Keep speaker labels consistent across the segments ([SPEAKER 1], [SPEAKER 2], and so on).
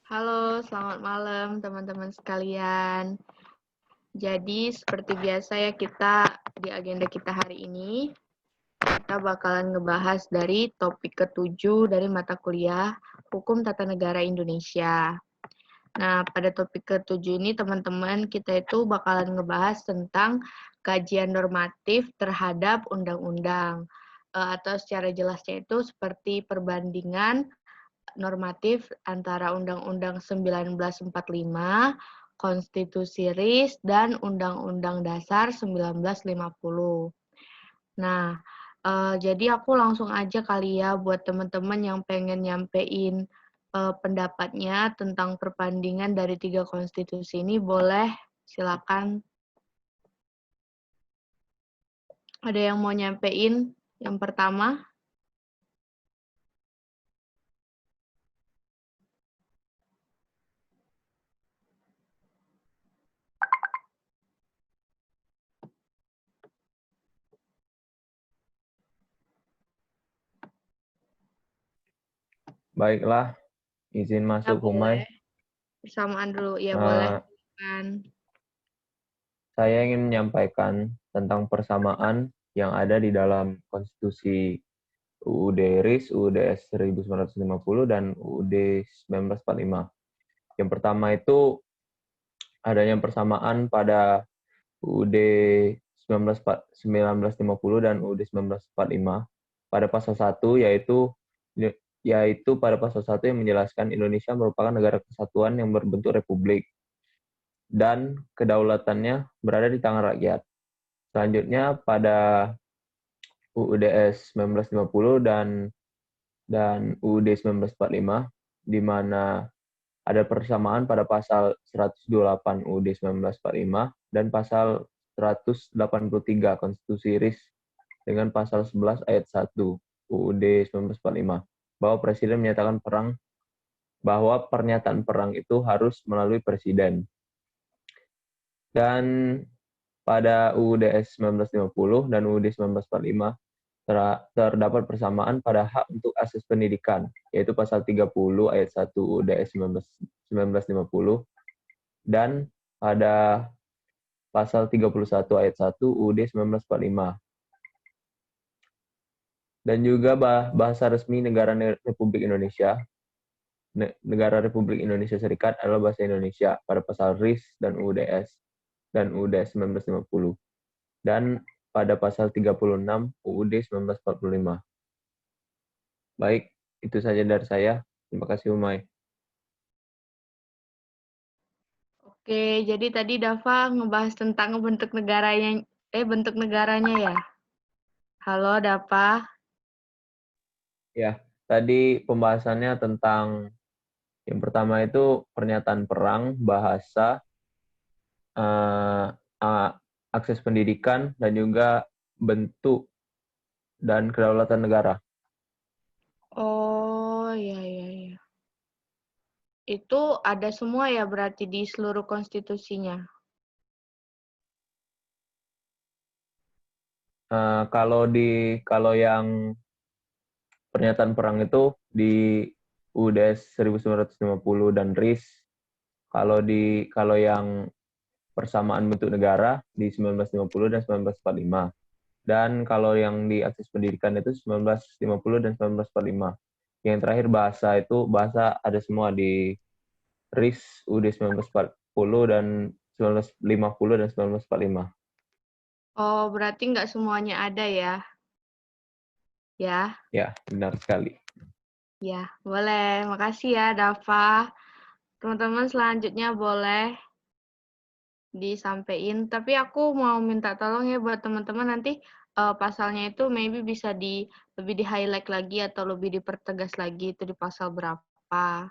[SPEAKER 1] Halo, selamat malam teman-teman sekalian. Jadi seperti biasa ya di agenda kita hari ini, kita bakalan ngebahas dari topik ke-7 dari mata kuliah Hukum Tata Negara Indonesia. Nah, pada topik ke-7 ini teman-teman kita itu bakalan ngebahas tentang kajian normatif terhadap undang-undang. Atau secara jelasnya itu seperti perbandingan normatif antara Undang-Undang 1945, Konstitusi RIS, dan Undang-Undang Dasar 1950. Nah, jadi aku langsung aja kali ya buat teman-teman yang pengen nyampein pendapatnya tentang perbandingan dari 3 konstitusi ini, boleh silakan. Ada yang mau nyampein yang pertama?
[SPEAKER 2] Baiklah, izin
[SPEAKER 1] Ya,
[SPEAKER 2] masuk
[SPEAKER 1] boleh.
[SPEAKER 2] Humay.
[SPEAKER 1] Bersamaan dulu, ya boleh.
[SPEAKER 2] Eh,
[SPEAKER 1] Kan.
[SPEAKER 2] saya ingin menyampaikan tentang persamaan yang ada di dalam Konstitusi UUD RIS, UUD 1950, dan UUD 1945. Yang pertama itu adanya persamaan pada UUD 1950 dan UUD 1945 pada pasal 1, yaitu pada pasal 1 yang menjelaskan Indonesia merupakan negara kesatuan yang berbentuk republik dan kedaulatannya berada di tangan rakyat. Selanjutnya pada UUDS 1950 dan UUD 1945, di mana ada persamaan pada pasal 128 UUD 1945 dan pasal 183 Konstitusi RIS dengan pasal 11 ayat 1 UUD 1945 bahwa Presiden menyatakan bahwa pernyataan perang itu harus melalui Presiden. Dan pada UUDS 1950 dan UUD 1945 terdapat persamaan pada hak untuk akses pendidikan, yaitu pasal 30 ayat 1 UUDS 1950 dan pada pasal 31 ayat 1 UUD 1945. Dan juga bahasa resmi negara Republik Indonesia, Negara Republik Indonesia Serikat adalah bahasa Indonesia pada pasal RIS dan UUDS 1950. Dan pada pasal 36 UUD 1945. Baik, itu saja dari saya. Terima kasih, Umay.
[SPEAKER 1] Oke, jadi tadi Dava ngebahas tentang bentuk negaranya ya. Halo Dava.
[SPEAKER 2] Ya, tadi pembahasannya tentang yang pertama itu pernyataan perang, bahasa, uh, uh, akses pendidikan, dan juga bentuk dan kedaulatan negara.
[SPEAKER 1] Oh, iya iya iya. Itu ada semua ya berarti di seluruh konstitusinya.
[SPEAKER 2] Kalau yang pernyataan perang itu di UUDS 1950 dan RIS. Kalau yang persamaan bentuk negara di 1950 dan 1945. Dan kalau yang di akses pendidikan itu 1950 dan 1945. Yang terakhir bahasa ada semua di RIS, UUD 1940 dan 1950 dan 1945.
[SPEAKER 1] Oh, berarti nggak semuanya ada ya? Ya,
[SPEAKER 2] Ya, benar sekali.
[SPEAKER 1] ya, boleh. Makasih ya Dava. Teman-teman selanjutnya boleh disampaikan. Tapi aku mau minta tolong ya buat teman-teman nanti pasalnya itu maybe bisa lebih di-highlight lagi atau lebih dipertegas lagi itu di pasal berapa.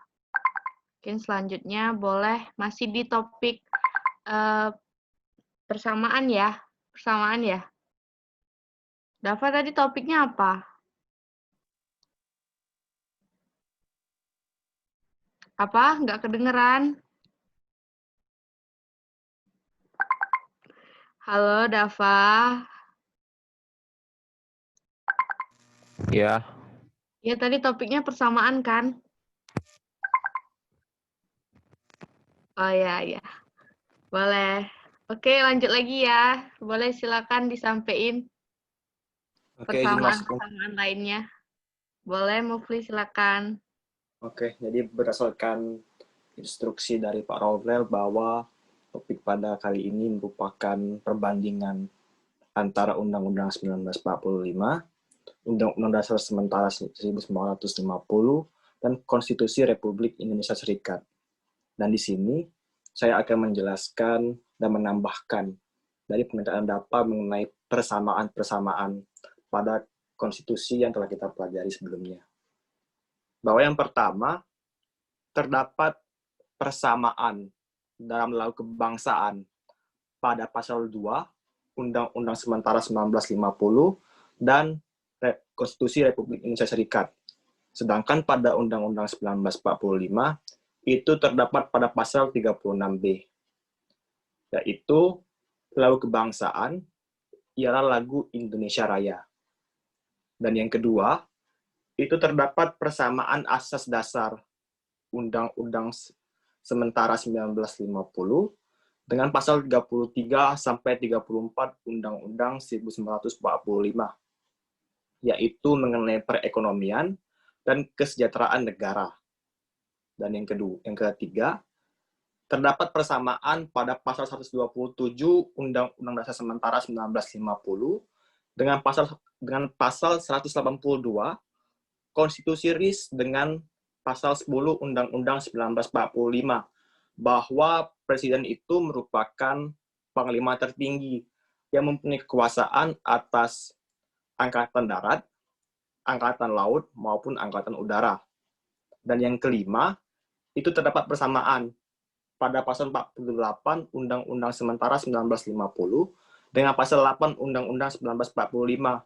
[SPEAKER 1] Mungkin selanjutnya boleh masih di topik persamaan ya. Persamaan ya. Dava tadi topiknya apa? Apa? Nggak kedengeran? Halo Dava.
[SPEAKER 2] Ya,
[SPEAKER 1] Ya tadi topiknya persamaan kan? Oh ya, ya. Boleh. Oke, lanjut lagi ya. Boleh silakan disampaikan
[SPEAKER 3] Oke, izin masuk.
[SPEAKER 1] persamaan-persamaan lainnya. Boleh, Mufli, silakan.
[SPEAKER 3] Oke, jadi berdasarkan instruksi dari Pak Ronel bahwa topik pada kali ini merupakan perbandingan antara Undang-Undang 1945, Undang-Undang Dasar Sementara 1950, dan Konstitusi Republik Indonesia Serikat. Dan di sini saya akan menjelaskan dan menambahkan dari pernyataan DAPA mengenai persamaan-persamaan pada konstitusi yang telah kita pelajari sebelumnya. Bahwa yang pertama, terdapat persamaan dalam laut kebangsaan pada pasal 2 Undang-Undang Sementara 1950 dan Konstitusi Republik Indonesia Serikat. Sedangkan pada Undang-Undang 1945 itu terdapat pada pasal 36B, yaitu lagu kebangsaan ialah lagu Indonesia Raya. Dan yang kedua, itu terdapat persamaan asas dasar Undang-Undang Sementara 1950 dengan pasal 33 sampai 34 Undang-Undang 1945, yaitu mengenai perekonomian dan kesejahteraan negara. Dan yang ketiga, terdapat persamaan pada pasal 127 Undang-Undang Dasar Sementara 1950 dengan pasal 182 Konstitusi RIS dengan pasal 10 Undang-Undang 1945 bahwa presiden itu merupakan panglima tertinggi yang mempunyai kekuasaan atas angkatan darat, angkatan laut, maupun angkatan udara. Dan yang kelima, itu terdapat persamaan pada pasal 48 Undang-Undang Sementara 1950 dengan pasal 8 Undang-Undang 1945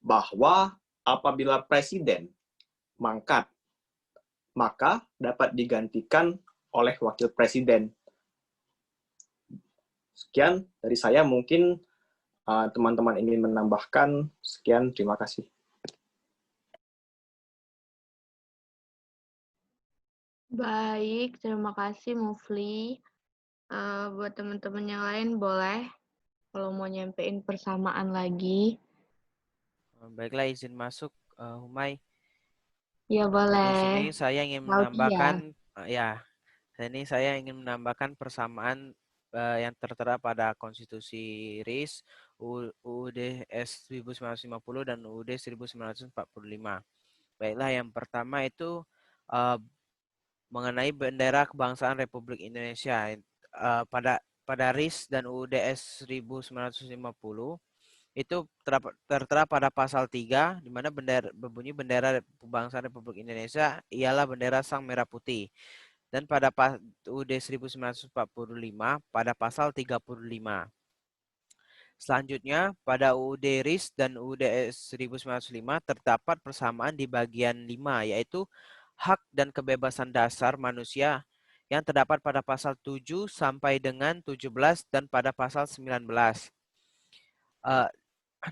[SPEAKER 3] bahwa apabila presiden mangkat, maka dapat digantikan oleh wakil presiden. Sekian dari saya, mungkin teman-teman ingin menambahkan. Sekian, terima kasih.
[SPEAKER 1] Baik, terima kasih Mufli. Buat teman-teman yang lain boleh kalau mau nyampein persamaan lagi.
[SPEAKER 4] Baiklah, izin masuk, Humay.
[SPEAKER 1] Ya
[SPEAKER 4] Di
[SPEAKER 1] boleh.
[SPEAKER 4] sini saya ingin menambahkan, saya ingin menambahkan persamaan yang tertera pada Konstitusi RIS, UUD 1950 dan UUD 1945. Baiklah, yang pertama itu mengenai bendera kebangsaan Republik Indonesia. Pada RIS dan UUD 1950 itu tertera pada pasal 3 di mana berbunyi bendera kebangsaan Republik Indonesia ialah bendera Sang Merah Putih. Dan pada UUD 1945 pada pasal 35. Selanjutnya pada UUD RIS dan UUD 1905 terdapat persamaan di bagian 5 yaitu hak dan kebebasan dasar manusia yang terdapat pada pasal 7 sampai dengan 17 dan pada pasal 19.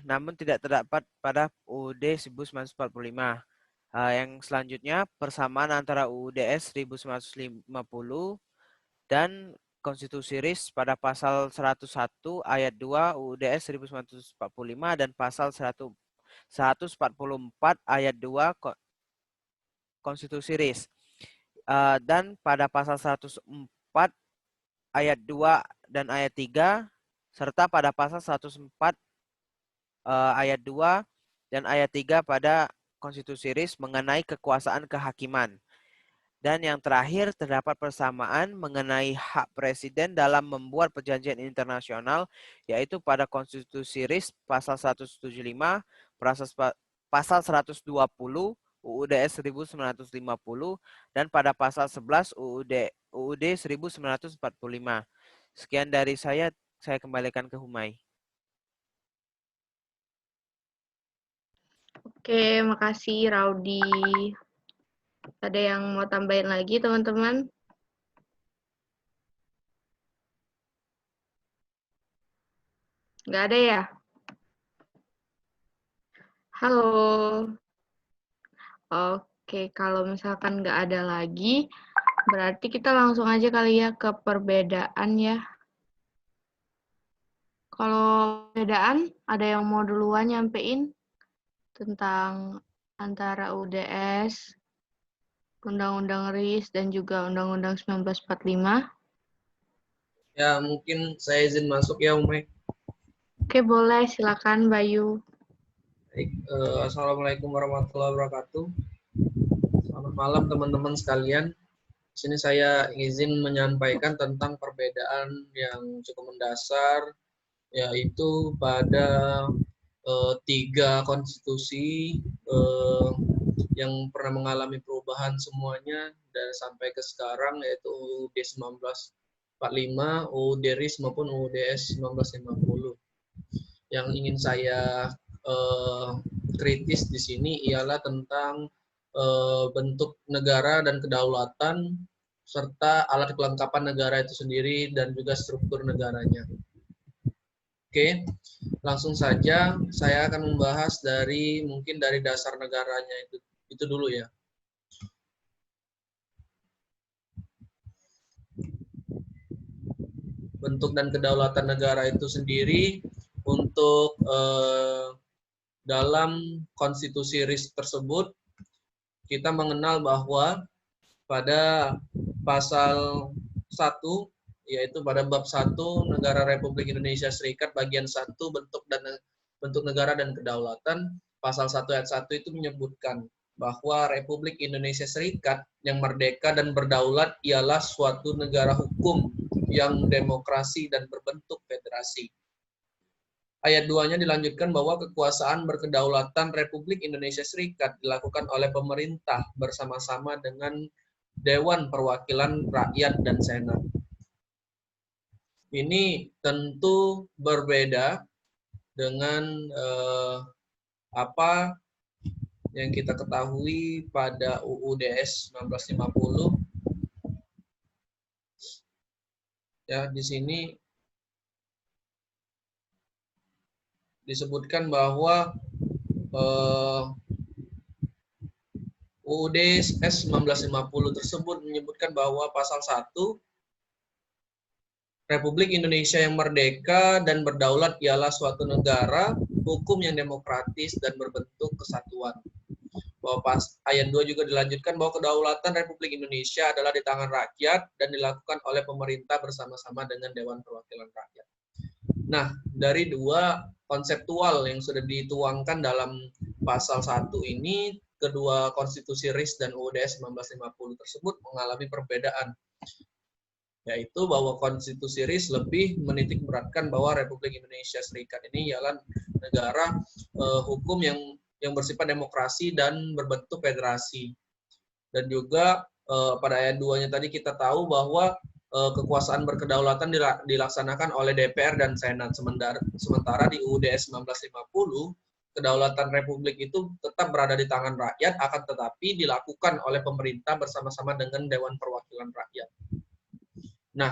[SPEAKER 4] Namun tidak terdapat pada UUD 1945. Yang selanjutnya, persamaan antara UUD 1950 dan Konstitusi RIS pada pasal 101 ayat 2 UUD 1945 dan pasal 144 ayat 2 Konstitusi RIS. Dan pada pasal 104 ayat 2 dan ayat 3 serta pada pasal 104 ayat 2 dan ayat 3 pada Konstitusi RIS mengenai kekuasaan kehakiman. Dan yang terakhir terdapat persamaan mengenai hak presiden dalam membuat perjanjian internasional yaitu pada Konstitusi RIS pasal 175, pasal 120 UUD 1950 dan pada pasal 11 UUD 1945. Sekian dari saya kembalikan ke Humay.
[SPEAKER 1] Oke, makasih Raudi. Ada yang mau tambahin lagi, teman-teman? Nggak ada ya? Halo. Oke, kalau misalkan nggak ada lagi, Berarti kita langsung aja kali ya ke perbedaan ya. Kalau perbedaan, ada yang mau duluan nyampein tentang antara UDS, Undang-Undang RIS, dan juga Undang-Undang 1945?
[SPEAKER 5] Ya, mungkin saya izin masuk ya, Ume.
[SPEAKER 1] Oke, boleh. Silakan, Bayu.
[SPEAKER 5] Baik, Assalamualaikum warahmatullahi wabarakatuh. Selamat malam teman-teman sekalian. Di sini saya izin menyampaikan tentang perbedaan yang cukup mendasar, yaitu pada 3 konstitusi yang pernah mengalami perubahan semuanya dan sampai ke sekarang, yaitu UUD 1945, UUD RIS maupun UUDS 1950. Yang ingin saya kritis di sini ialah tentang bentuk negara dan kedaulatan serta alat kelengkapan negara itu sendiri dan juga struktur negaranya. Oke, langsung saja saya akan membahas mungkin dari dasar negaranya itu dulu ya. Bentuk dan kedaulatan negara itu sendiri untuk dalam konstitusi RIS tersebut kita mengenal bahwa pada pasal 1, yaitu pada bab 1 Negara Republik Indonesia Serikat bagian 1 bentuk negara dan kedaulatan, pasal 1 ayat 1 itu menyebutkan bahwa Republik Indonesia Serikat yang merdeka dan berdaulat ialah suatu negara hukum yang demokrasi dan berbentuk federasi. Ayat 2-nya dilanjutkan bahwa kekuasaan berkedaulatan Republik Indonesia Serikat dilakukan oleh pemerintah bersama-sama dengan Dewan Perwakilan Rakyat dan Senat. Ini tentu berbeda dengan apa yang kita ketahui pada UUDS 1950. Ya, di sini disebutkan bahwa UUD S 1950 tersebut menyebutkan bahwa pasal 1, Republik Indonesia yang merdeka dan berdaulat ialah suatu negara, hukum yang demokratis dan berbentuk kesatuan. Bahwa ayat 2 juga dilanjutkan bahwa kedaulatan Republik Indonesia adalah di tangan rakyat dan dilakukan oleh pemerintah bersama-sama dengan Dewan Perwakilan Rakyat. Nah, dari 2 konseptual yang sudah dituangkan dalam pasal 1 ini, kedua konstitusi RIS dan UUDS 1950 tersebut mengalami perbedaan. Yaitu bahwa konstitusi RIS lebih menitik beratkan bahwa Republik Indonesia Serikat ini ialah negara hukum yang bersifat demokrasi dan berbentuk federasi. Dan juga pada ayat 2-nya tadi kita tahu bahwa kekuasaan berkedaulatan dilaksanakan oleh DPR dan Senat. Sementara di UUDS 1950, kedaulatan Republik itu tetap berada di tangan rakyat, akan tetapi dilakukan oleh pemerintah bersama-sama dengan Dewan Perwakilan Rakyat. Nah,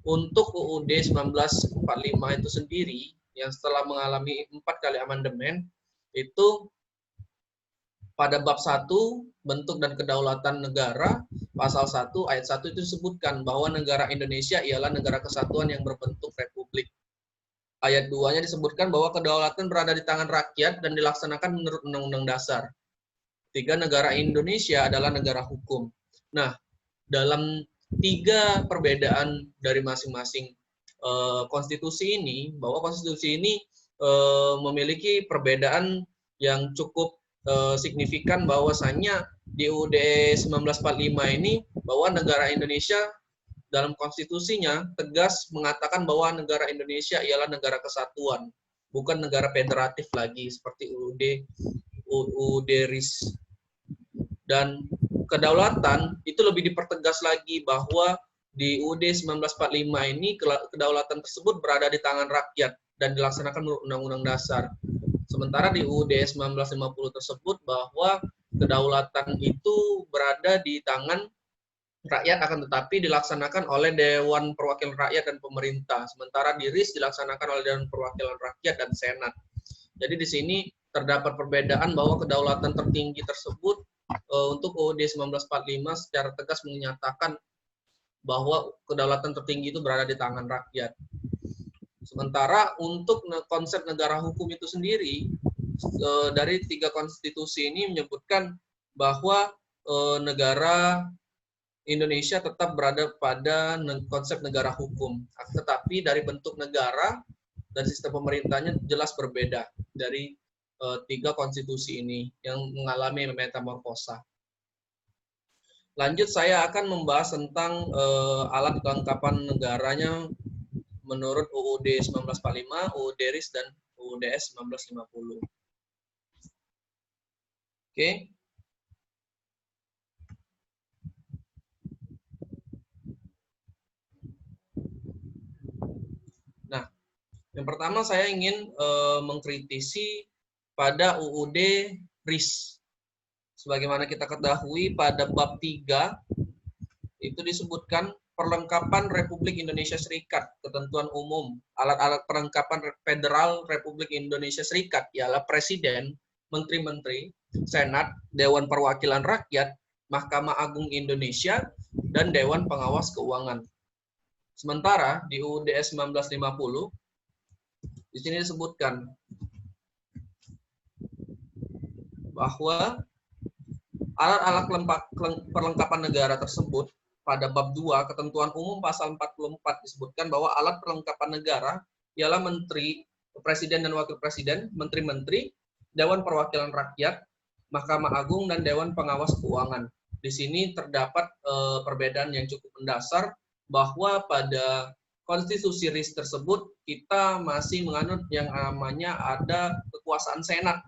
[SPEAKER 5] untuk UUD 1945 itu sendiri, yang setelah mengalami 4 kali amandemen, itu pada bab 1, bentuk dan kedaulatan negara, pasal 1 ayat 1 itu disebutkan bahwa negara Indonesia ialah negara kesatuan yang berbentuk republik. Ayat 2-nya disebutkan bahwa kedaulatan berada di tangan rakyat dan dilaksanakan menurut Undang-Undang Dasar. 3, negara Indonesia adalah negara hukum. Nah, dalam 3 perbedaan dari masing-masing konstitusi ini, bahwa konstitusi ini memiliki perbedaan yang cukup signifikan, bahwasannya di UUD 1945 ini bahwa negara Indonesia dalam konstitusinya tegas mengatakan bahwa negara Indonesia ialah negara kesatuan, bukan negara federatif lagi seperti UUD RIS. Dan kedaulatan itu lebih dipertegas lagi bahwa di UUD 1945 ini kedaulatan tersebut berada di tangan rakyat dan dilaksanakan menurut Undang-Undang Dasar. Sementara di UUD 1950 tersebut bahwa kedaulatan itu berada di tangan rakyat, akan tetapi dilaksanakan oleh Dewan Perwakilan Rakyat dan pemerintah. Sementara di RIS dilaksanakan oleh Dewan Perwakilan Rakyat dan Senat. Jadi di sini terdapat perbedaan bahwa kedaulatan tertinggi tersebut untuk UUD 1945 secara tegas menyatakan bahwa kedaulatan tertinggi itu berada di tangan rakyat. Sementara untuk konsep negara hukum itu sendiri, dari 3 konstitusi ini menyebutkan bahwa negara Indonesia tetap berada pada konsep negara hukum. Tetapi dari bentuk negara dan sistem pemerintahnya jelas berbeda dari 3 konstitusi ini yang mengalami metamorfosa. Lanjut, saya akan membahas tentang alat kelengkapan negaranya menurut UUD 1945, UUD RIS, dan UUDS 1950. Oke. Nah, yang pertama saya ingin mengkritisi pada UUD RIS. Sebagaimana kita ketahui pada bab 3 itu disebutkan perlengkapan Republik Indonesia Serikat, ketentuan umum, alat-alat perlengkapan Federal Republik Indonesia Serikat ialah Presiden, Menteri-Menteri, Senat, Dewan Perwakilan Rakyat, Mahkamah Agung Indonesia, dan Dewan Pengawas Keuangan. Sementara di UUD 1950 di sini disebutkan bahwa alat-alat perlengkapan negara tersebut pada bab 2 ketentuan umum pasal 44 disebutkan bahwa alat perlengkapan negara ialah menteri, presiden dan wakil presiden, menteri-menteri, Dewan Perwakilan Rakyat, Mahkamah Agung, dan Dewan Pengawas Keuangan. Di sini terdapat perbedaan yang cukup mendasar bahwa pada konstitusi RIS tersebut kita masih menganut yang namanya ada kekuasaan senat.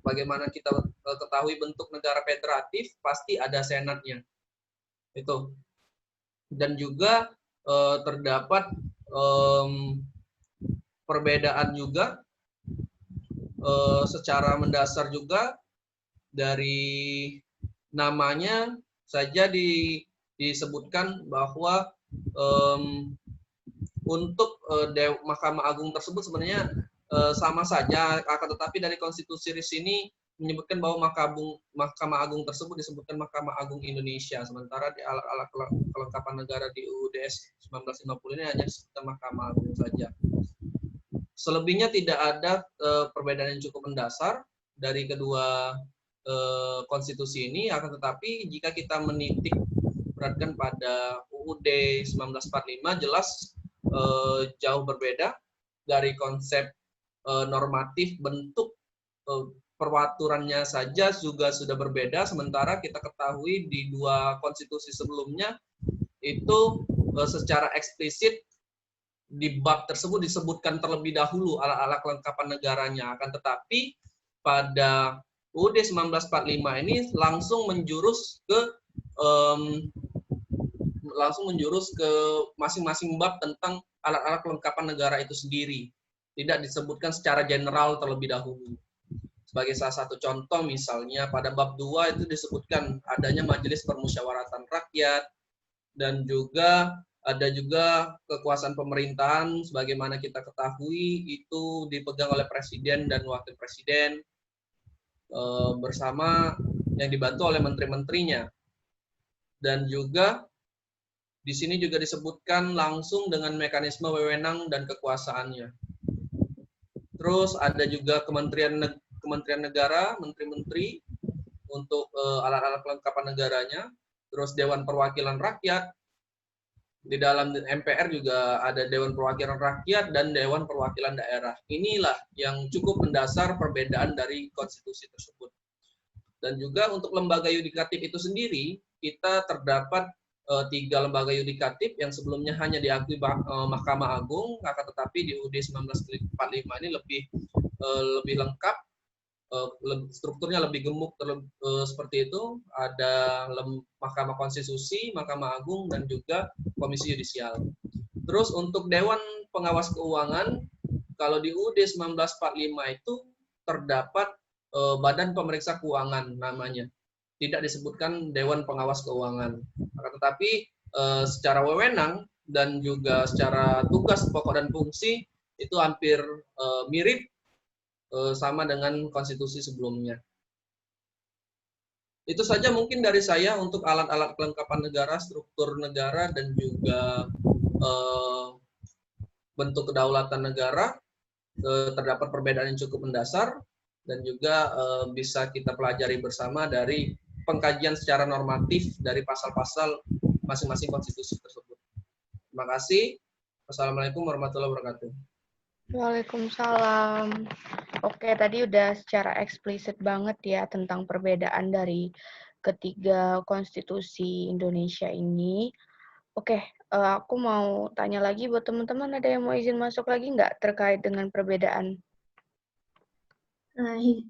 [SPEAKER 5] Bagaimana kita ketahui bentuk negara federatif pasti ada senatnya. Itu. Dan juga terdapat perbedaan juga secara mendasar juga dari namanya saja disebutkan bahwa untuk Mahkamah Agung tersebut sebenarnya sama saja, akan tetapi dari konstitusi RIS ini menyebutkan bahwa Mahkamah Agung tersebut disebutkan Mahkamah Agung Indonesia, sementara di alat-alat kelengkapan negara di UUDS 1950 ini hanya disebutkan Mahkamah Agung saja. Selebihnya tidak ada perbedaan yang cukup mendasar dari kedua konstitusi ini, akan tetapi jika kita menitik beratkan pada UUD 1945 jelas jauh berbeda dari konsep normatif, bentuk peraturannya saja juga sudah berbeda, sementara kita ketahui di 2 konstitusi sebelumnya itu secara eksplisit di bab tersebut disebutkan terlebih dahulu alat-alat kelengkapan negaranya, akan tetapi pada UUD 1945 ini langsung menjurus ke masing-masing bab tentang alat-alat kelengkapan negara itu sendiri. Tidak disebutkan secara general terlebih dahulu. Sebagai salah satu contoh misalnya pada bab 2 itu disebutkan adanya Majelis Permusyawaratan Rakyat, dan juga ada juga kekuasaan pemerintahan sebagaimana kita ketahui itu dipegang oleh presiden dan wakil presiden bersama yang dibantu oleh menteri-menterinya. Dan juga di sini juga disebutkan langsung dengan mekanisme wewenang dan kekuasaannya. Terus ada juga Kementerian Negara, menteri-menteri untuk alat-alat kelengkapan negaranya. Terus Dewan Perwakilan Rakyat. Di dalam MPR juga ada Dewan Perwakilan Rakyat dan Dewan Perwakilan Daerah. Inilah yang cukup mendasar perbedaan dari konstitusi tersebut. Dan juga untuk lembaga yudikatif itu sendiri, kita terdapat 3 lembaga yudikatif yang sebelumnya hanya diakui Mahkamah Agung, akan tetapi di UUD 1945 ini lebih lengkap, strukturnya lebih gemuk seperti itu. Ada Mahkamah Konstitusi, Mahkamah Agung, dan juga Komisi Yudisial. Terus untuk Dewan Pengawas Keuangan, kalau di UUD 1945 itu terdapat Badan Pemeriksa Keuangan namanya. Tidak disebutkan Dewan Pengawas Keuangan. Tetapi secara wewenang dan juga secara tugas pokok dan fungsi itu hampir mirip sama dengan konstitusi sebelumnya. Itu saja mungkin dari saya untuk alat-alat kelengkapan negara, struktur negara, dan juga bentuk kedaulatan negara. Terdapat perbedaan yang cukup mendasar, dan juga bisa kita pelajari bersama dari pengkajian secara normatif dari pasal-pasal masing-masing konstitusi tersebut. Terima kasih. Wassalamualaikum warahmatullahi wabarakatuh.
[SPEAKER 1] Waalaikumsalam. Oke, tadi udah secara eksplisit banget ya tentang perbedaan dari ketiga konstitusi Indonesia ini. Oke, aku mau tanya lagi buat teman-teman, ada yang mau izin masuk lagi nggak terkait dengan perbedaan?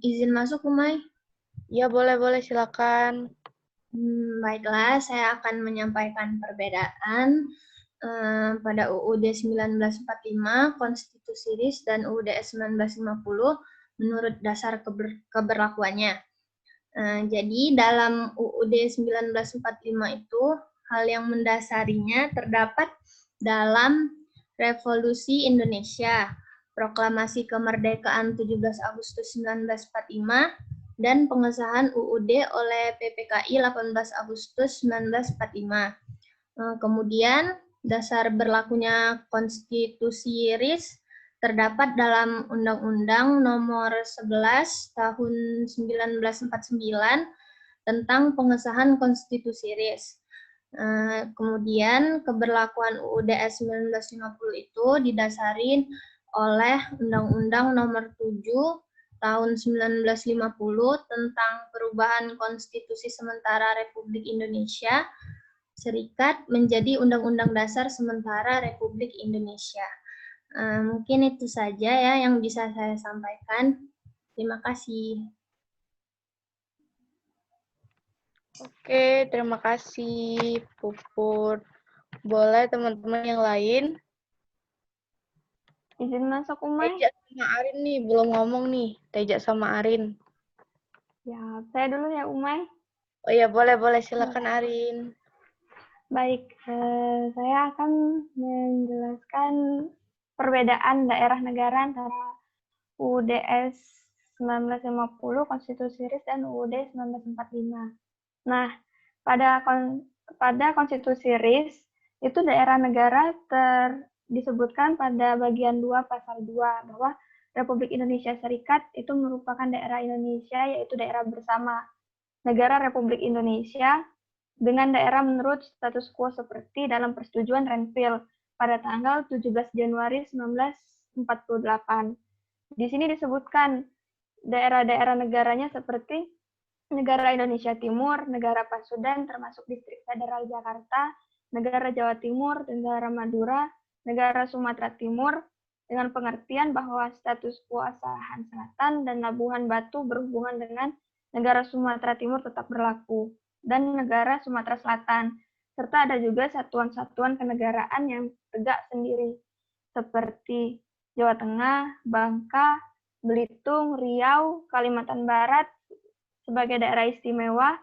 [SPEAKER 6] Izin masuk, Umay?
[SPEAKER 1] Ya, boleh, silakan.
[SPEAKER 6] Baiklah, saya akan menyampaikan perbedaan pada UUD 1945, Konstitusi RIS, dan UUD 1950 menurut dasar keberlakuannya. Jadi dalam UUD 1945 itu, hal yang mendasarinya terdapat dalam Revolusi Indonesia, Proklamasi Kemerdekaan 17 Agustus 1945, dan pengesahan UUD oleh PPKI 18 Agustus 1945. Kemudian, dasar berlakunya Konstitusi RIS terdapat dalam Undang-Undang Nomor 11 Tahun 1949 tentang pengesahan Konstitusi RIS. Kemudian, keberlakuan UUD 1950 itu didasari oleh Undang-Undang Nomor 7 Tahun 1950 tentang perubahan Konstitusi Sementara Republik Indonesia Serikat menjadi Undang-Undang Dasar Sementara Republik Indonesia. Mungkin itu saja ya yang bisa saya sampaikan. Terima kasih.
[SPEAKER 1] Oke, terima kasih Puput. Boleh teman-teman yang lain?
[SPEAKER 7] Izin masuk, Umay?
[SPEAKER 1] Teja sama Arin nih, belum ngomong nih. Teja sama Arin.
[SPEAKER 7] Ya, saya dulu ya, Umay.
[SPEAKER 1] Oh iya, boleh. Silakan Arin.
[SPEAKER 7] Baik, saya akan menjelaskan perbedaan daerah negara antara UUD 1950, Konstitusi RIS, dan UUD 1945. Nah, pada Konstitusi RIS, itu daerah negara disebutkan pada bagian 2 pasal 2 bahwa Republik Indonesia Serikat itu merupakan daerah Indonesia, yaitu daerah bersama negara Republik Indonesia dengan daerah menurut status quo seperti dalam persetujuan Renville pada tanggal 17 Januari 1948. Di sini disebutkan daerah-daerah negaranya seperti Negara Indonesia Timur, Negara Pasundan termasuk Distrik Federal Jakarta, Negara Jawa Timur, Negara Madura, Negara Sumatera Timur, dengan pengertian bahwa status quo Asahan Selatan dan Labuhan Batu berhubungan dengan Negara Sumatera Timur tetap berlaku, dan Negara Sumatera Selatan, serta ada juga satuan-satuan kenegaraan yang tegak sendiri, seperti Jawa Tengah, Bangka, Belitung, Riau, Kalimantan Barat sebagai daerah istimewa,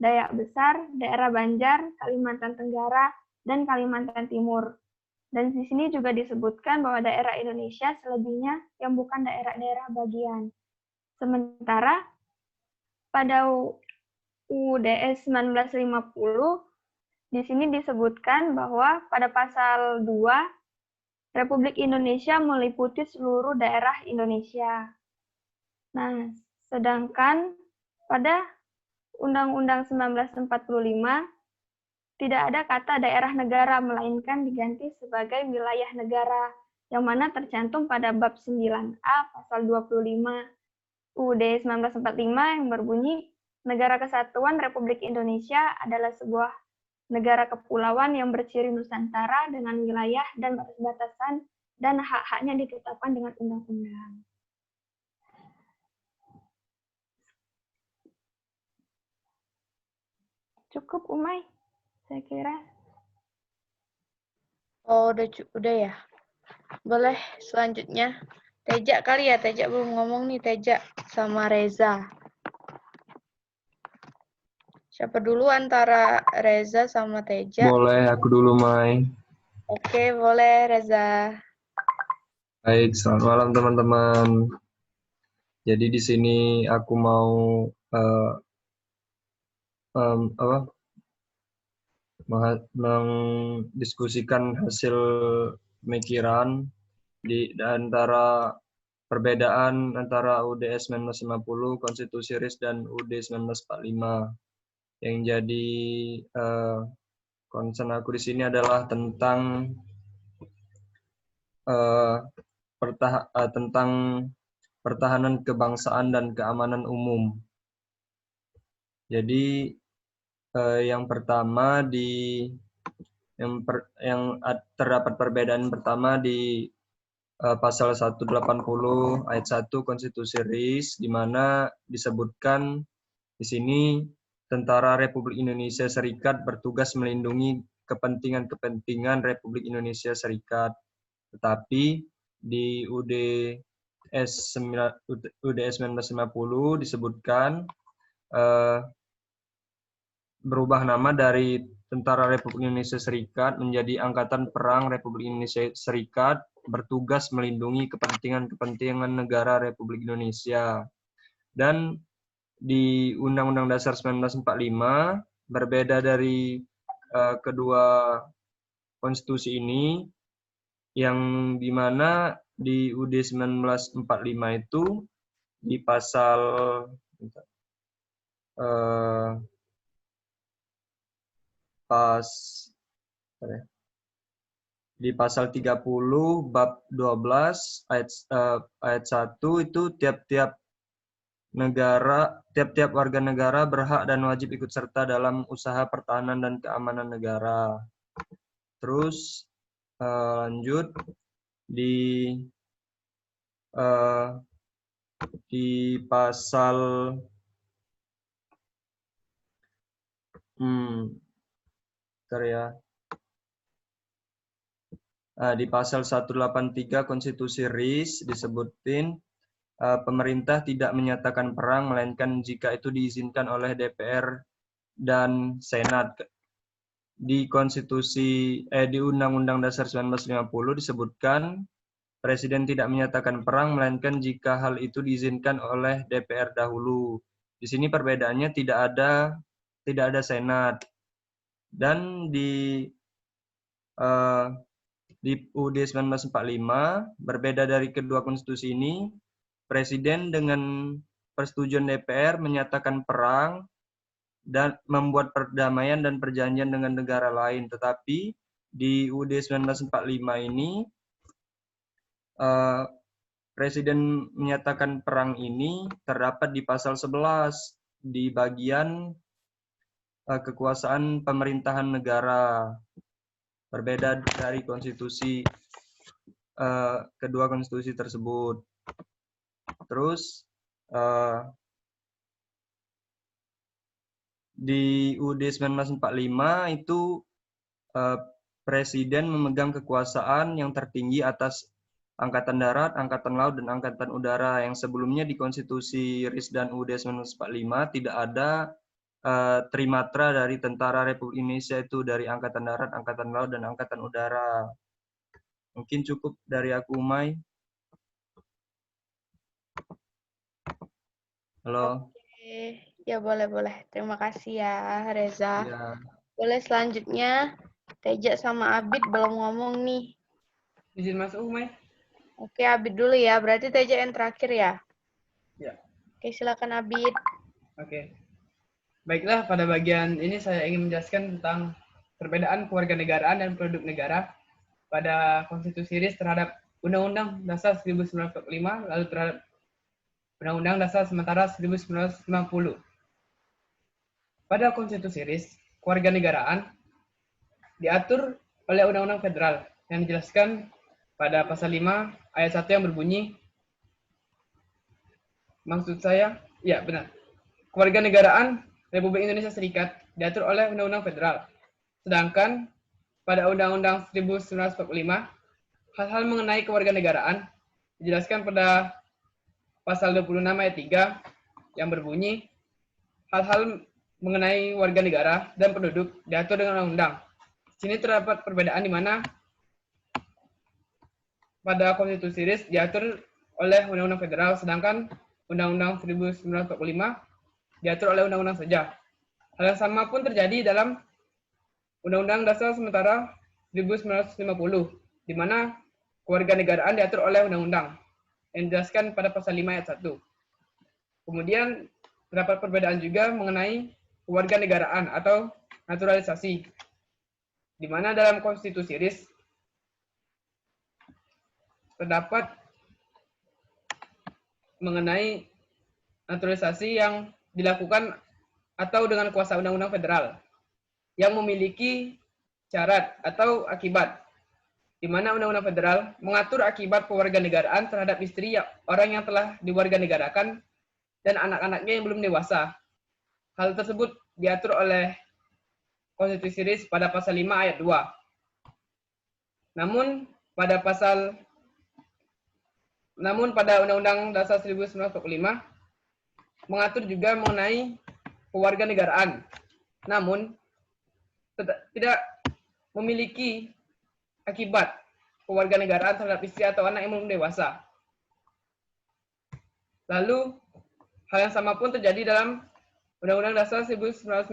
[SPEAKER 7] Dayak Besar, daerah Banjar, Kalimantan Tenggara, dan Kalimantan Timur. Dan di sini juga disebutkan bahwa daerah Indonesia selebihnya yang bukan daerah-daerah bagian. Sementara pada UUD 1950, di sini disebutkan bahwa pada pasal 2, Republik Indonesia meliputi seluruh daerah Indonesia. Nah, sedangkan pada Undang-Undang 1945, tidak ada kata daerah negara, melainkan diganti sebagai wilayah negara, yang mana tercantum pada bab 9A pasal 25 UUD 1945 yang berbunyi, Negara Kesatuan Republik Indonesia adalah sebuah negara kepulauan yang berciri Nusantara dengan wilayah dan batas-batasan dan hak-haknya ditetapkan dengan undang-undang. Cukup, Umay, saya kira.
[SPEAKER 1] Oh, udah ya. Boleh selanjutnya. Teja kali ya, Teja belum ngomong nih, Teja sama Reza. Siapa dulu antara Reza sama Teja?
[SPEAKER 8] Boleh, aku dulu, Mai.
[SPEAKER 1] Oke, boleh Reza.
[SPEAKER 8] Baik, selamat malam teman-teman. Jadi di sini aku mau mendiskusikan hasil pemikiran di antara perbedaan antara UUD 1950, Konstitusi RIS, dan UUD 1945. Yang jadi concern aku di sini adalah tentang tentang pertahanan kebangsaan dan keamanan umum. Jadi yang pertama terdapat perbedaan pertama di pasal 180 ayat 1 Konstitusi RIS, di mana disebutkan di sini Tentara Republik Indonesia Serikat bertugas melindungi kepentingan Republik Indonesia Serikat. Tetapi di UUD 1950 disebutkan berubah nama dari Tentara Republik Indonesia Serikat menjadi Angkatan Perang Republik Indonesia Serikat bertugas melindungi kepentingan negara Republik Indonesia. Dan di Undang-Undang Dasar 1945 berbeda dari kedua konstitusi ini, yang dimana di UUD 1945 itu di pasal di pasal 30 bab 12 ayat 1 itu tiap-tiap warga negara berhak dan wajib ikut serta dalam usaha pertahanan dan keamanan negara. Terus lanjut di pasal di pasal 183 Konstitusi RIS disebutin pemerintah tidak menyatakan perang melainkan jika itu diizinkan oleh DPR dan Senat. Di Undang-Undang Dasar 1950 disebutkan Presiden tidak menyatakan perang melainkan jika hal itu diizinkan oleh DPR dahulu. Di sini perbedaannya tidak ada Senat. Dan di UUD 1945 berbeda dari kedua konstitusi ini, Presiden dengan persetujuan DPR menyatakan perang dan membuat perdamaian dan perjanjian dengan negara lain. Tetapi di UUD 1945 ini Presiden menyatakan perang ini terdapat di pasal 11 di bagian kekuasaan pemerintahan negara. Berbeda dari konstitusi kedua konstitusi tersebut. Terus di UUD 1945 itu Presiden memegang kekuasaan yang tertinggi atas Angkatan Darat, Angkatan Laut, dan Angkatan Udara. Yang sebelumnya di Konstitusi RIS dan UUD 1945 tidak ada trimatra dari Tentara Republik Indonesia, itu dari Angkatan Darat, Angkatan Laut, dan Angkatan Udara. Mungkin cukup dari aku, Umay. Halo.
[SPEAKER 1] Oke, ya boleh. Terima kasih ya, Reza.
[SPEAKER 8] Ya.
[SPEAKER 1] Boleh selanjutnya, Teja sama Abid belum ngomong nih.
[SPEAKER 9] Izin masuk, Umay.
[SPEAKER 1] Oke, Abid dulu ya. Berarti Teja yang terakhir ya?
[SPEAKER 9] Ya.
[SPEAKER 1] Oke, silakan Abid.
[SPEAKER 9] Oke. Baiklah, pada bagian ini saya ingin menjelaskan tentang perbedaan kewarganegaraan dan produk negara pada Konstitusi RIS terhadap Undang-Undang Dasar 1945, lalu terhadap Undang-Undang Dasar Sementara 1950. Pada Konstitusi RIS, kewarganegaraan diatur oleh Undang-Undang Federal yang dijelaskan pada pasal 5 ayat 1 yang berbunyi, maksud saya, ya benar, kewarganegaraan Republik Indonesia Serikat diatur oleh Undang-Undang Federal. Sedangkan pada Undang-Undang 1945, hal-hal mengenai kewarganegaraan dijelaskan pada pasal 26 ayat 3 yang berbunyi, hal-hal mengenai warga negara dan penduduk diatur dengan undang-undang. Sini terdapat perbedaan di mana pada Konstitusi RIS diatur oleh Undang-Undang Federal, sedangkan Undang-Undang 1945 diatur oleh undang-undang saja. Hal yang sama pun terjadi dalam Undang-Undang Dasar Sementara 1950, di mana kewarganegaraan diatur oleh undang-undang yang dijelaskan pada pasal 5 ayat 1. Kemudian terdapat perbedaan juga mengenai kewarganegaraan atau naturalisasi, di mana dalam konstitusi RIS terdapat mengenai naturalisasi yang dilakukan atau dengan kuasa undang-undang federal yang memiliki syarat atau akibat, di mana undang-undang federal mengatur akibat kewarganegaraan terhadap istri orang yang telah diwarganegarakan dan anak-anaknya yang belum dewasa. Hal tersebut diatur oleh Konstitusi RIS pada pasal 5 ayat 2. Namun pada Undang-Undang Dasar 1945 mengatur juga mengenai kewarganegaraan, namun tidak memiliki akibat kewarganegaraan terhadap istri atau anak yang belum dewasa. Lalu, hal yang sama pun terjadi dalam Undang-Undang Dasar 1950,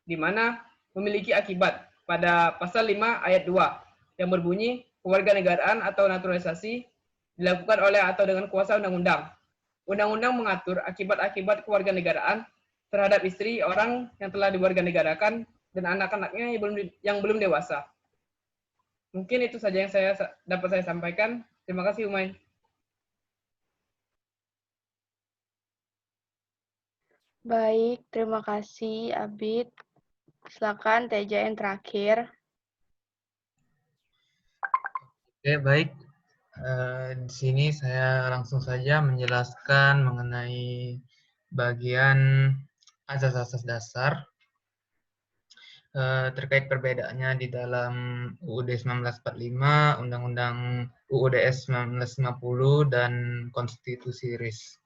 [SPEAKER 9] di mana memiliki akibat pada pasal 5 ayat 2 yang berbunyi kewarganegaraan atau naturalisasi dilakukan oleh atau dengan kuasa undang-undang. Undang-undang mengatur akibat-akibat kewarganegaraan terhadap istri orang yang telah diwarganegarakan dan anak-anaknya yang belum dewasa. Mungkin itu saja yang dapat saya sampaikan. Terima kasih, Umay.
[SPEAKER 10] Baik, terima kasih, Abid. Silakan Teja yang terakhir.
[SPEAKER 11] Oke, baik. Di sini saya langsung saja menjelaskan mengenai bagian asas-asas dasar terkait perbedaannya di dalam UUD 1945, Undang-Undang UUDS 1950, dan Konstitusi RIS.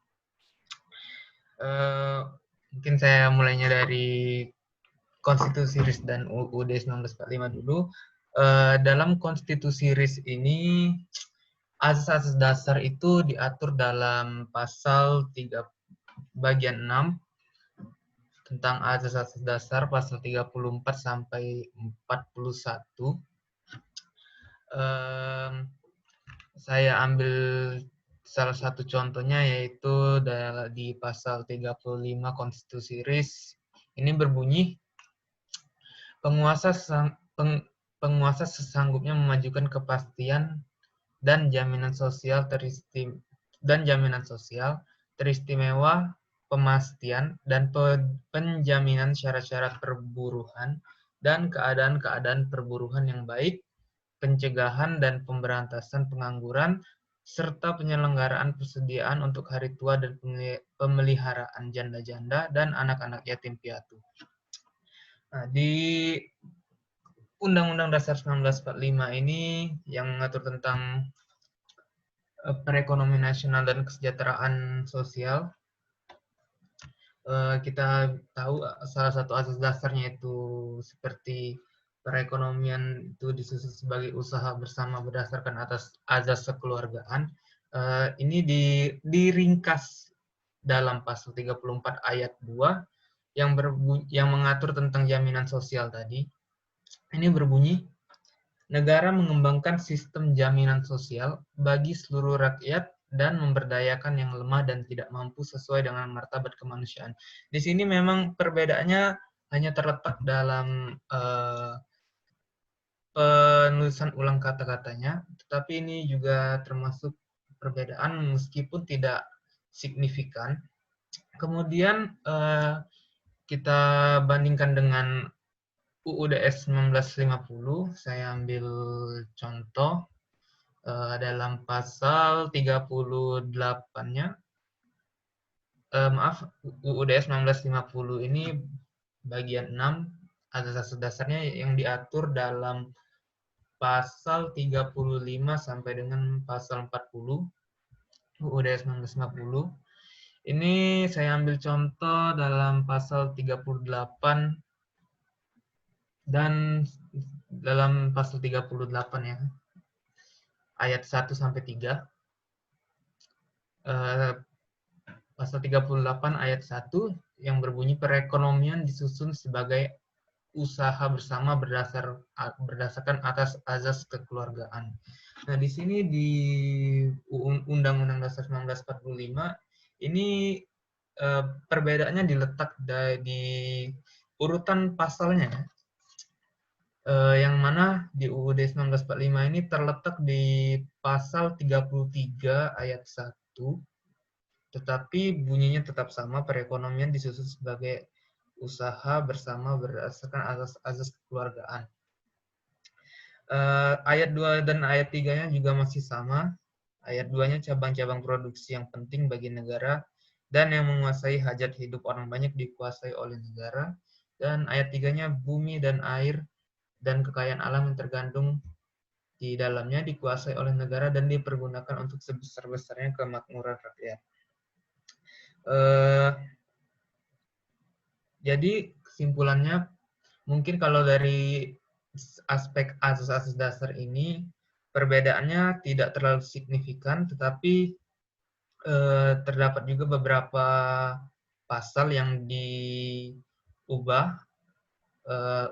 [SPEAKER 11] Mungkin saya mulainya dari Konstitusi RIS dan UUD 1945 dulu. Dalam Konstitusi RIS ini, asas-asas dasar itu diatur dalam pasal 3 bagian 6 tentang asas-asas dasar, pasal 34 sampai 41. Saya ambil salah satu contohnya, yaitu di pasal 35 Konstitusi RIS. Ini berbunyi, penguasa sesanggupnya memajukan kepastian dan jaminan sosial teristimewa, pemastian dan penjaminan syarat-syarat perburuhan dan keadaan-keadaan perburuhan yang baik, pencegahan dan pemberantasan pengangguran, serta penyelenggaraan persediaan untuk hari tua dan pemeliharaan janda-janda dan anak-anak yatim piatu. Nah, di Undang-Undang Dasar 1945 ini yang mengatur tentang perekonomian nasional dan kesejahteraan sosial, kita tahu salah satu asas dasarnya itu seperti perekonomian itu disusun sebagai usaha bersama berdasarkan atas azas kekeluargaan. Ini diringkas dalam pasal 34 ayat 2 yang mengatur tentang jaminan sosial tadi. Ini berbunyi, negara mengembangkan sistem jaminan sosial bagi seluruh rakyat dan memberdayakan yang lemah dan tidak mampu sesuai dengan martabat kemanusiaan. Di sini memang perbedaannya hanya terletak dalam penulisan ulang kata-katanya, tetapi ini juga termasuk perbedaan meskipun tidak signifikan. Kemudian kita bandingkan dengan UUDS 1950, saya ambil contoh dalam pasal 38-nya, UUDS 1950 ini bagian 6, asas-asas dasarnya yang diatur dalam pasal 35 sampai dengan pasal 40 UUDS 1950. Ini saya ambil contoh dalam pasal 38 dan dalam pasal 38 ya, ayat 1 sampai 3. pasal 38 ayat 1 yang berbunyi perekonomian disusun sebagai usaha bersama berdasarkan atas azas kekeluargaan. Nah, di sini di Undang-Undang Dasar 1945 ini perbedaannya diletak di urutan pasalnya, yang mana di UUD 1945 ini terletak di pasal 33 ayat 1, tetapi bunyinya tetap sama, perekonomian disusun sebagai usaha bersama berdasarkan azas kekeluargaan. Ayat 2 dan ayat 3-nya juga masih sama. Ayat 2-nya cabang-cabang produksi yang penting bagi negara dan yang menguasai hajat hidup orang banyak dikuasai oleh negara. Dan ayat 3-nya bumi dan air dan kekayaan alam yang tergandung di dalamnya dikuasai oleh negara dan dipergunakan untuk sebesar-besarnya kemakmuran rakyat. Jadi kesimpulannya, mungkin kalau dari aspek asas-asas dasar ini, perbedaannya tidak terlalu signifikan, tetapi terdapat juga beberapa pasal yang diubah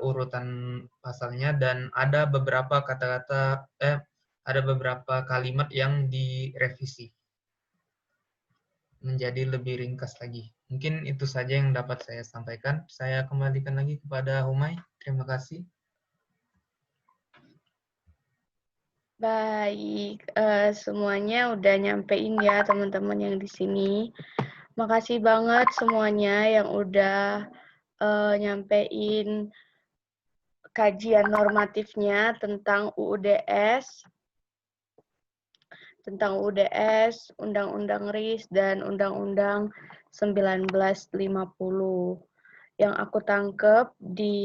[SPEAKER 11] urutan pasalnya, dan ada beberapa kata-kata, ada beberapa kalimat yang direvisi menjadi lebih ringkas lagi. Mungkin itu saja yang dapat saya sampaikan. Saya kembalikan lagi kepada Humay. Terima kasih.
[SPEAKER 10] Baik, semuanya udah nyampein ya teman-teman yang di sini. Makasih banget semuanya yang udah nyampein kajian normatifnya tentang UUDS, Undang-Undang RIS, dan Undang-Undang 1950. Yang aku tangkep di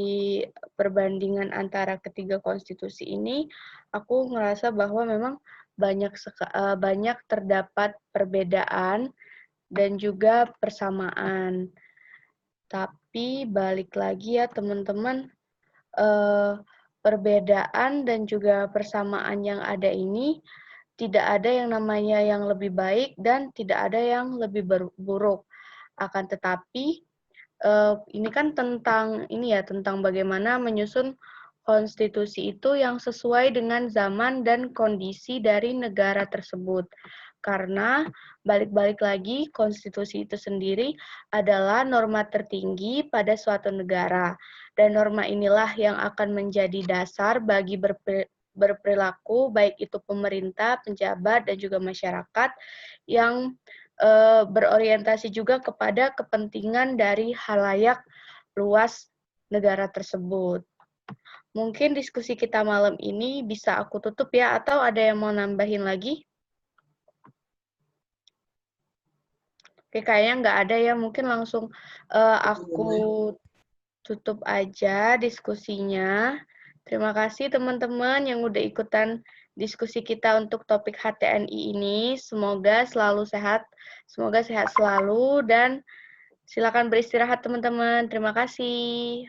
[SPEAKER 10] perbandingan antara ketiga konstitusi ini, aku ngerasa bahwa memang banyak terdapat perbedaan dan juga persamaan. Tapi balik lagi ya teman-teman, perbedaan dan juga persamaan yang ada ini tidak ada yang namanya yang lebih baik dan tidak ada yang lebih buruk. Akan tetapi ini kan tentang bagaimana menyusun konstitusi itu yang sesuai dengan zaman dan kondisi dari negara tersebut. Karena balik-balik lagi, konstitusi itu sendiri adalah norma tertinggi pada suatu negara. Dan norma inilah yang akan menjadi dasar bagi berperilaku, baik itu pemerintah, pejabat, dan juga masyarakat yang berorientasi juga kepada kepentingan dari halayak luas negara tersebut. Mungkin diskusi kita malam ini bisa aku tutup ya, atau ada yang mau nambahin lagi? Oke, kayaknya nggak ada ya, mungkin langsung aku tutup aja diskusinya. Terima kasih teman-teman yang udah ikutan diskusi kita untuk topik HTNI ini. Semoga selalu sehat, semoga sehat selalu, dan silakan beristirahat teman-teman. Terima kasih.